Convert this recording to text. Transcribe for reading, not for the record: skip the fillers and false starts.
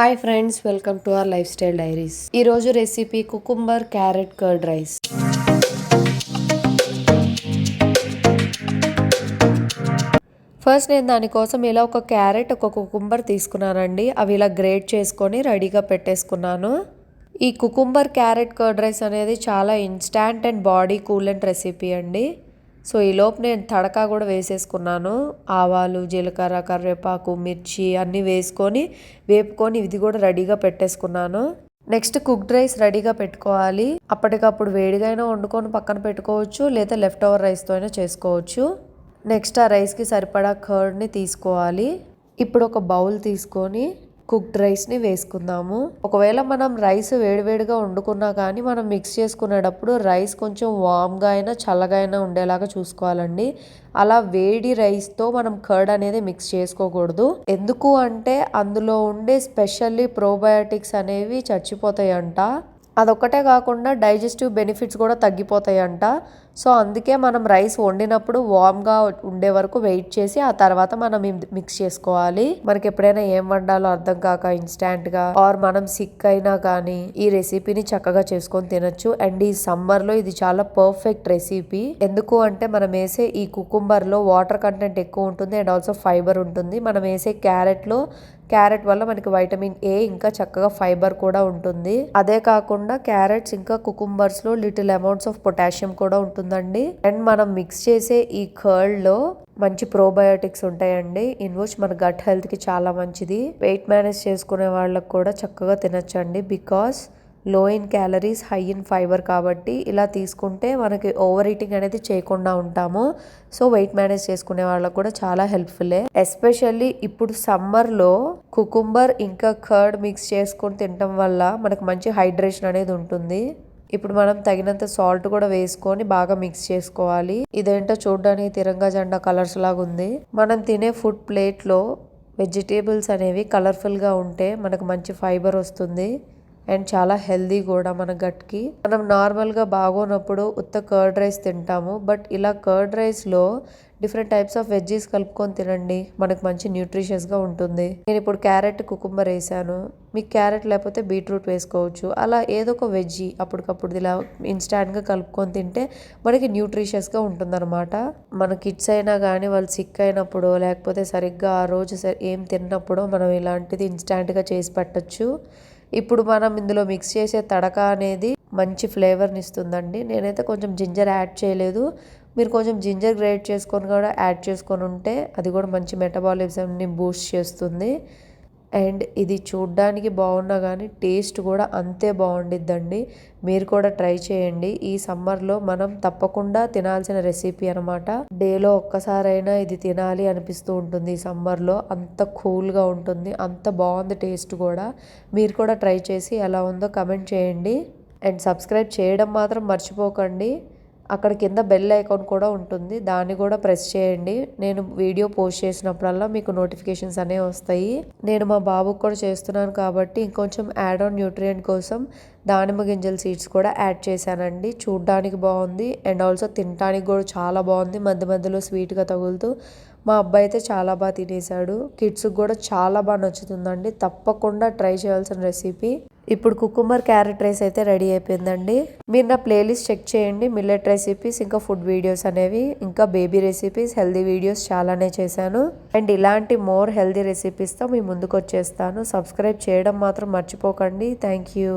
Hi friends, welcome to our lifestyle diaries. ఈరోజు recipe cucumber carrot curd rice. First నేను దానికోసం ఇలా ఒక క్యారెట్ ఒక కుకుంబర్ తీసుకున్నానండి. అవి ఇలా గ్రేట్ చేసుకొని రెడీగా పెట్టేసుకున్నాను. ఈ కుకుంబర్ క్యారెట్ కర్డ్ రైస్ అనేది చాలా instant and body coolant recipe అండి. సో ఈలోపు నేను తడకా కూడా వేసేసుకున్నాను. ఆవాలు, జీలకర్ర, కరివేపాకు, మిర్చి అన్నీ వేసుకొని వేపుకొని ఇది కూడా రెడీగా పెట్టేసుకున్నాను. నెక్స్ట్ కుక్డ్ రైస్ రెడీగా పెట్టుకోవాలి. అప్పటికప్పుడు వేడిగా అయినా వండుకొని పక్కన పెట్టుకోవచ్చు, లేదా లెఫ్ట్ ఓవర్ రైస్తో అయినా చేసుకోవచ్చు. నెక్స్ట్ ఆ రైస్కి సరిపడా కర్డ్ని తీసుకోవాలి. ఇప్పుడు ఒక బౌల్ తీసుకొని కుక్డ్ రైస్ని వేసుకుందాము. ఒకవేళ మనం రైస్ వేడివేడిగా వండుకున్నా కానీ మనం మిక్స్ చేసుకునేటప్పుడు రైస్ కొంచెం వామ్గా అయినా చల్లగా అయినా ఉండేలాగా చూసుకోవాలండి. అలా వేడి రైస్తో మనం కర్డ్ అనేది మిక్స్ చేసుకోకూడదు. ఎందుకు అంటే అందులో ఉండే స్పెషల్లీ ప్రోబయోటిక్స్ అనేవి చచ్చిపోతాయంట. అదొక్కటే కాకుండా డైజెస్టివ్ బెనిఫిట్స్ కూడా తగ్గిపోతాయంట. సో అందుకే మనం రైస్ వండినప్పుడు వామ్గా ఉండే వరకు వెయిట్ చేసి ఆ తర్వాత మనం మిక్స్ చేసుకోవాలి. మనకి ఎప్పుడైనా ఏం వండాలో అర్థం కాక ఇన్స్టాంట్గా ఆర్ మనం సిక్ అయినా కానీ ఈ రెసిపీని చక్కగా చేసుకొని తినొచ్చు. అండ్ ఈ సమ్మర్లో ఇది చాలా పర్ఫెక్ట్ రెసిపీ. ఎందుకు అంటే మనం వేసే ఈ కుకుంబర్లో వాటర్ కంటెంట్ ఎక్కువ ఉంటుంది అండ్ ఆల్సో ఫైబర్ ఉంటుంది. మనం వేసే క్యారెట్ వల్ల మనకి వైటమిన్ ఏ ఇంకా చక్కగా ఫైబర్ కూడా ఉంటుంది. అదే కాకుండా క్యారెట్స్ ఇంకా కుకుంబర్స్ లో లిటిల్ అమౌంట్స్ ఆఫ్ పొటాషియం కూడా ఉంటుందండి. అండ్ మనం మిక్స్ చేసే ఈ కర్డ్ లో మంచి ప్రోబయోటిక్స్ ఉంటాయండి, ఇన్ విచ్ మన గట్ హెల్త్ కి చాలా మంచిది. వెయిట్ మేనేజ్ చేసుకునే వాళ్ళకి కూడా చక్కగా తినొచ్చండి. బికాస్ లో in calories, high in fibre కాబట్టి ఇలా తీసుకుంటే మనకి ఓవర్ ఈటింగ్ అనేది చేయకుండా ఉంటాము. సో వెయిట్ మేనేజ్ చేసుకునే వాళ్ళకు కూడా చాలా హెల్ప్ఫుల్లే. ఎస్పెషల్లీ ఇప్పుడు సమ్మర్లో కుకుంబర్ ఇంకా కర్డ్ మిక్స్ చేసుకొని తినటం వల్ల మనకు మంచి హైడ్రేషన్ అనేది ఉంటుంది. ఇప్పుడు మనం తగినంత సాల్ట్ కూడా వేసుకొని బాగా మిక్స్ చేసుకోవాలి. ఇదేంటో చూడడానికి తిరంగా జెండా కలర్స్ లాగా ఉంది. మనం తినే ఫుడ్ ప్లేట్లో వెజిటేబుల్స్ అనేవి కలర్ఫుల్గా ఉంటే మనకు మంచి ఫైబర్ వస్తుంది అండ్ చాలా హెల్దీ కూడా మన గట్కి. మనం నార్మల్గా బాగోనప్పుడు ఉత్త కర్డ్ రైస్ తింటాము, బట్ ఇలా కర్డ్ రైస్లో డిఫరెంట్ టైప్స్ ఆఫ్ వెజ్జీస్ కలుపుకొని తినండి, మనకు మంచి న్యూట్రిషియస్గా ఉంటుంది. నేను ఇప్పుడు క్యారెట్ కుకుంబర్ వేసాను, మీకు క్యారెట్ లేకపోతే బీట్రూట్ వేసుకోవచ్చు. అలా ఏదో ఒక వెజ్జీ అప్పటికప్పుడు ఇలా ఇన్స్టాంట్గా కలుపుకొని తింటే మనకి న్యూట్రిషియస్గా ఉంటుందన్నమాట. మన కిడ్స్ అయినా కానీ వాళ్ళు సిక్ అయినప్పుడు లేకపోతే సరిగ్గా ఆ రోజు ఏం తిన్నప్పుడు మనం ఇలాంటిది ఇన్స్టాంట్గా చేసి పెట్టచ్చు. ఇప్పుడు మనం ఇందులో మిక్స్ చేసే తడక అనేది మంచి ఫ్లేవర్ని ఇస్తుందండి. నేనైతే కొంచెం జింజర్ యాడ్ చేయలేదు, మీరు కొంచెం జింజర్ గ్రేట్ చేసుకొని కూడా యాడ్ చేసుకొని ఉంటే అది కూడా మంచి మెటబాలిజంని బూస్ట్ చేస్తుంది. అండ్ ఇది చూడ్డానికి బాగున్నా కానీ టేస్ట్ కూడా అంతే బాగుండిద్దండి. మీరు కూడా ట్రై చేయండి. ఈ సమ్మర్లో మనం తప్పకుండా తినాల్సిన రెసిపీ అనమాట. డేలో ఒక్కసారైనా ఇది తినాలి అనిపిస్తూ ఉంటుంది. ఈ సమ్మర్లో అంత కూల్గా ఉంటుంది, అంత బాగుంది టేస్ట్ కూడా. మీరు కూడా ట్రై చేసి ఎలా ఉందో కమెంట్ చేయండి. అండ్ సబ్స్క్రైబ్ చేయడం మాత్రం మర్చిపోకండి. అక్కడ కింద బెల్ ఐకాన్ కూడా ఉంటుంది, దాన్ని కూడా ప్రెస్ చేయండి. నేను వీడియో పోస్ట్ చేసినప్పుడల్లా మీకు నోటిఫికేషన్స్ అనేవి వస్తాయి. నేను మా బాబుకు కూడా చేస్తున్నాను కాబట్టి ఇంకొంచెం యాడ్ ఆన్ న్యూట్రియంట్ కోసం దానిమ్మ గింజల సీడ్స్ కూడా యాడ్ చేశానండి. చూడ్డానికి బాగుంది అండ్ ఆల్సో తినడానికి కూడా చాలా బాగుంది, మధ్య మధ్యలో స్వీట్గా తగులుతూ. మా అబ్బాయి అయితే చాలా బాగా తినేశాడు. కిడ్స్కి కూడా చాలా బాగా నచ్చుతుందండి. తప్పకుండా ట్రై చేయాల్సిన రెసిపీ. ఇప్పుడు కుకుంబర్ క్యారెట్ రైస్ అయితే రెడీ అయిపోయిందండి. మీరు నా ప్లేలిస్ట్ చెక్ చేయండి. మిల్లెట్ రెసిపీస్, ఇంకా ఫుడ్ వీడియోస్ అనేవి, ఇంకా బేబీ రెసిపీస్, హెల్దీ వీడియోస్ చాలానే చేశాను. అండ్ ఇలాంటి మోర్ హెల్దీ రెసిపీస్తో మీ ముందుకు వచ్చేస్తాను. సబ్స్క్రైబ్ చేయడం మాత్రం మర్చిపోకండి. Thank you.